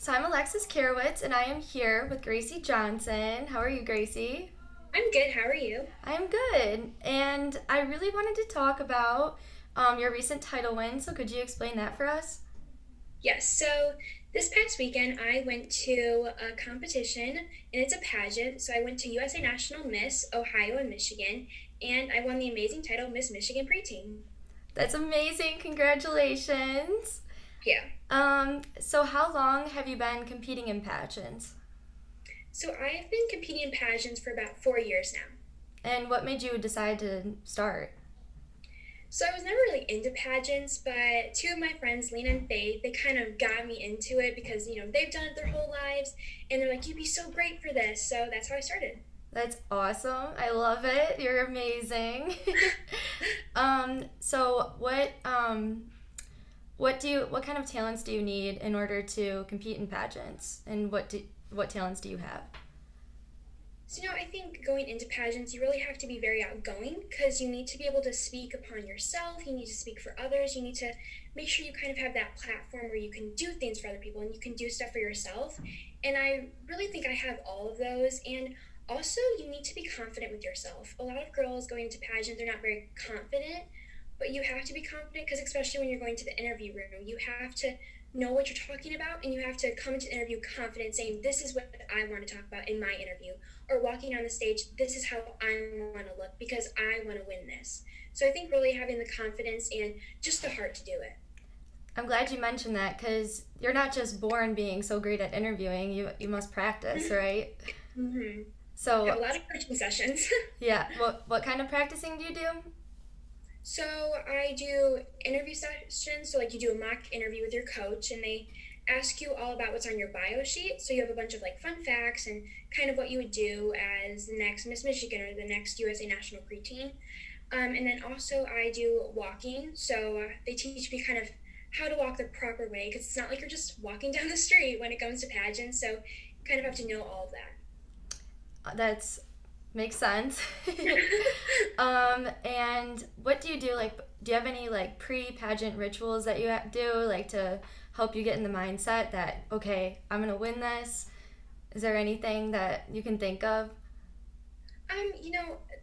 So I'm Alexis Karowitz, and I am here with Gracie Johnson. How are you, Gracie? I'm good. How are you? I'm good, and I really wanted to talk about your recent title win. So could you explain that for us? Yes. So this past weekend, I went to a competition, and it's a pageant. So I went to USA National Miss Ohio and Michigan, and I won the amazing title Miss Michigan Preteen. That's amazing! Congratulations. Yeah. So how long have you been competing in pageants? So I've been competing in pageants for about 4 years now. And what made you decide to start? So I was never really into pageants, but two of my friends, Lena and Faith, they kind of got me into it because they've done it their whole lives, and they're like, "You'd be so great for this." So that's how I started. That's awesome. I love it. You're amazing. So what kind of talents do you need in order to compete in pageants? And what talents do you have? So, I think going into pageants, you really have to be very outgoing because you need to be able to speak upon yourself. You need to speak for others. You need to make sure you kind of have that platform where you can do things for other people and you can do stuff for yourself. And I really think I have all of those. And also, you need to be confident with yourself. A lot of girls going into pageant, they're not very confident, but you have to be confident because, especially when you're going to the interview room, you have to know what you're talking about and you have to come into the interview confident saying, "This is what I want to talk about in my interview," or walking on the stage, "This is how I want to look because I want to win this." So I think really having the confidence and just the heart to do it. I'm glad you mentioned that because you're not just born being so great at interviewing. You must practice, right? Mm-hmm. I have So a lot of coaching sessions. yeah, what kind of practicing do you do? So I do interview sessions. So like you do a mock interview with your coach, and they ask you all about what's on your bio sheet. So you have a bunch of like fun facts and kind of what you would do as the next Miss Michigan or the next USA National Preteen. And then also I do walking. So they teach me kind of how to walk the proper way because it's not like you're just walking down the street when it comes to pageants. So you kind of have to know all of that. That's makes sense. And what do you do? Like, do you have any like pre-pageant rituals that you do, like to help you get in the mindset that okay, I'm gonna win this? Is there anything that you can think of?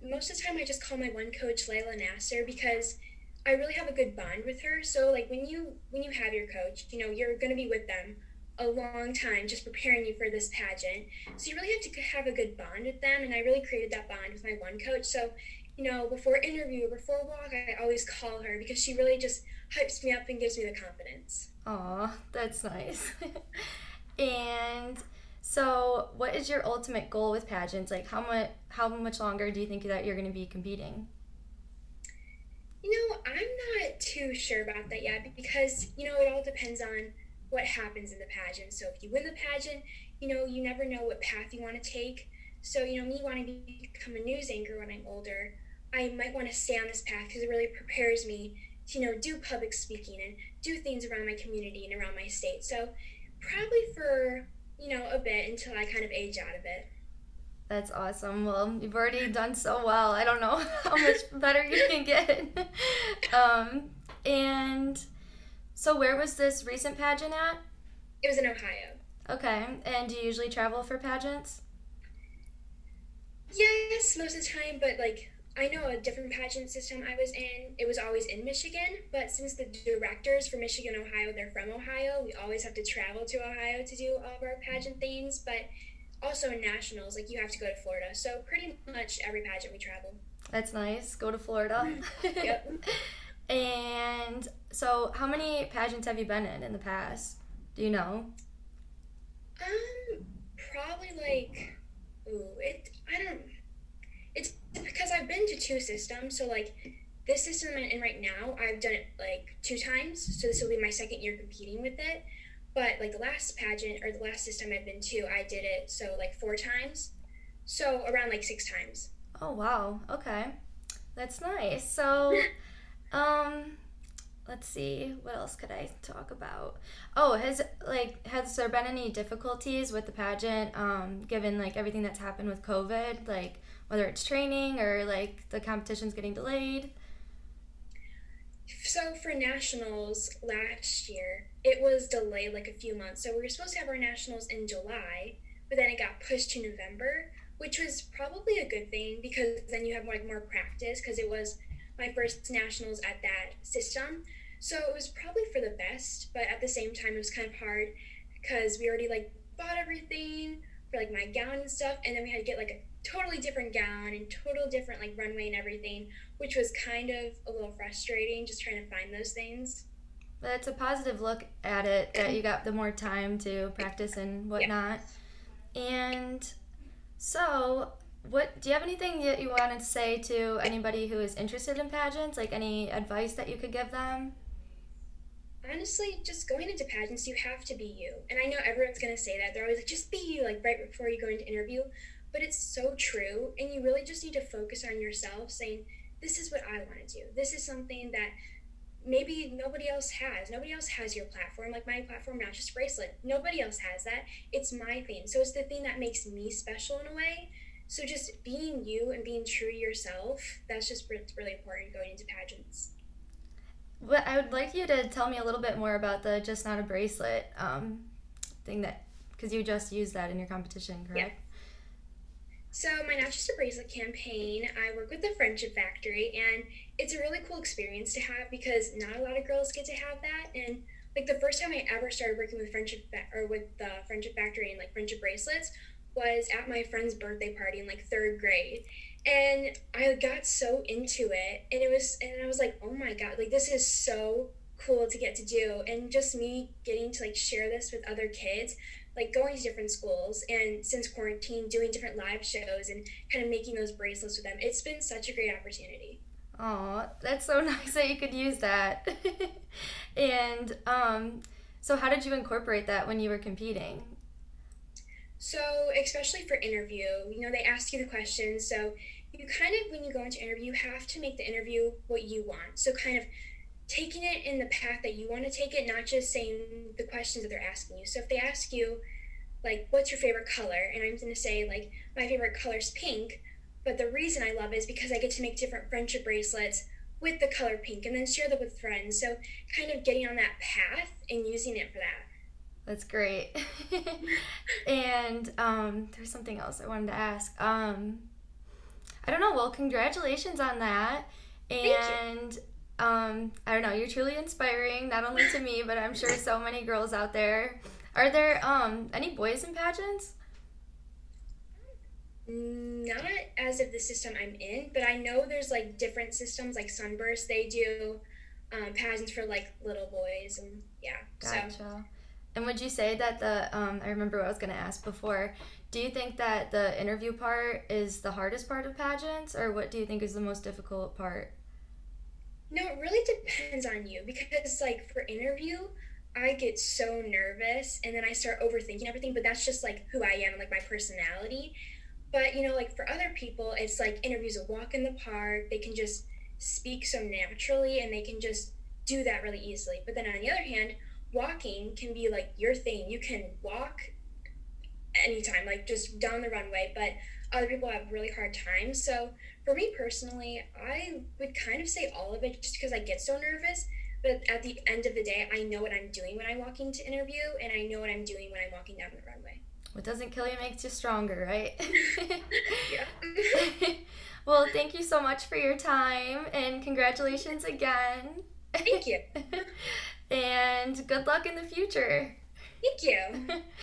Most of the time I just call my one coach Layla Nasser because I really have a good bond with her. So like when you have your coach, you're gonna be with them a long time just preparing you for this pageant. So you really have to have a good bond with them, and I really created that bond with my one coach. So, before interview, before walk, I always call her because she really just hypes me up and gives me the confidence. Aw, that's nice. And so, what is your ultimate goal with pageants? Like, how much longer do you think that you're going to be competing? I'm not too sure about that yet because, it all depends on what happens in the pageant. So if you win the pageant, you never know what path you want to take. So, me wanting to become a news anchor when I'm older, I might want to stay on this path because it really prepares me to, do public speaking and do things around my community and around my state. So probably for, a bit until I kind of age out of it. That's awesome. Well, you've already done so well. I don't know how much better you can get. And so, where was this recent pageant at? It was in Ohio. Okay. And do you usually travel for pageants? Yes, most of the time, but like I know a different pageant system I was in, it was always in Michigan, but since the directors for Michigan, Ohio, they're from Ohio, we always have to travel to Ohio to do all of our pageant things, but also in nationals, like you have to go to Florida. So pretty much every pageant we travel. That's nice. Go to Florida. Yep. And so, how many pageants have you been in the past? Do you know? Probably like, I don't, it's because I've been to two systems. So like this system I'm in right now, I've done it like two times. So this will be my second year competing with it. But like the last pageant or the last system I've been to, I did it so like four times. So around like six times. Oh, wow. Okay. That's nice. So, um, let's see. What else could I talk about? Oh, has there been any difficulties with the pageant, given like everything that's happened with COVID, like whether it's training or like the competition's getting delayed? So for nationals last year, it was delayed like a few months. So we were supposed to have our nationals in July, but then it got pushed to November, which was probably a good thing because then you have like more practice because it was my first nationals at that system. So it was probably for the best, but at the same time it was kind of hard because we already like bought everything for like my gown and stuff, and then we had to get like a totally different gown and total different like runway and everything, which was kind of a little frustrating just trying to find those things. But it's a positive look at it that you got the more time to practice and Yeah. whatnot. And so, what do you have anything that you wanted to say to anybody who is interested in pageants? Like any advice that you could give them? Honestly, just going into pageants, you have to be you. And I know everyone's going to say that. They're always like, just be you, like right before you go into interview. But it's so true. And you really just need to focus on yourself, saying, this is what I want to do. This is something that maybe nobody else has. Nobody else has your platform, like my platform, not just bracelet. Nobody else has that. It's my thing. So it's the thing that makes me special in a way. So just being you and being true to yourself, that's just really important going into pageants. Well, I would like you to tell me a little bit more about the just not a bracelet thing that, because you just used that in your competition, Yeah. correct? So my Not Just a Bracelet campaign, I work with the Friendship Factory, and it's a really cool experience to have because not a lot of girls get to have that. And like the first time I ever started working with or with the Friendship Factory and like friendship bracelets was at my friend's birthday party in like third grade, and I got so into it, and I was like, oh my god, like this is so cool to get to do, and just me getting to like share this with other kids like going to different schools and since quarantine doing different live shows and kind of making those bracelets with them. It's been such a great opportunity. Oh, that's so nice that you could use that. And so how did you incorporate that when you were competing? So, especially for interview, they ask you the questions. So, you kind of, when you go into interview, you have to make the interview what you want. So, kind of taking it in the path that you want to take it, not just saying the questions that they're asking you. So, if they ask you, like, what's your favorite color? And I'm going to say, like, my favorite color is pink. But the reason I love it is because I get to make different friendship bracelets with the color pink and then share them with friends. So, kind of getting on that path and using it for that. That's great. And there's something else I wanted to ask. I don't know. Well, congratulations on that. Thank you. And I don't know. You're truly inspiring, not only to me, but I'm sure so many girls out there. Are there any boys in pageants? Not as of the system I'm in, but I know there's like different systems, like Sunburst. They do pageants for like little boys, and yeah. So Gotcha. And would you say that I remember what I was going to ask before. Do you think that the interview part is the hardest part of pageants, or what do you think is the most difficult part? no, it really depends on you because like for interview, I get so nervous and then I start overthinking everything. But that's just like who I am and like my personality. But like for other people, it's like interviews a walk in the park. They can just speak so naturally and they can just do that really easily. But then on the other hand, walking can be like your thing. You can walk anytime, like just down the runway, but other people have really hard times. So for me personally, I would kind of say all of it just because I get so nervous. But at the end of the day, I know what I'm doing when I'm walking to interview, and I know what I'm doing when I'm walking down the runway. What doesn't kill you makes you stronger, right? Yeah. Well, thank you so much for your time and congratulations again. Thank you. And good luck in the future. Thank you.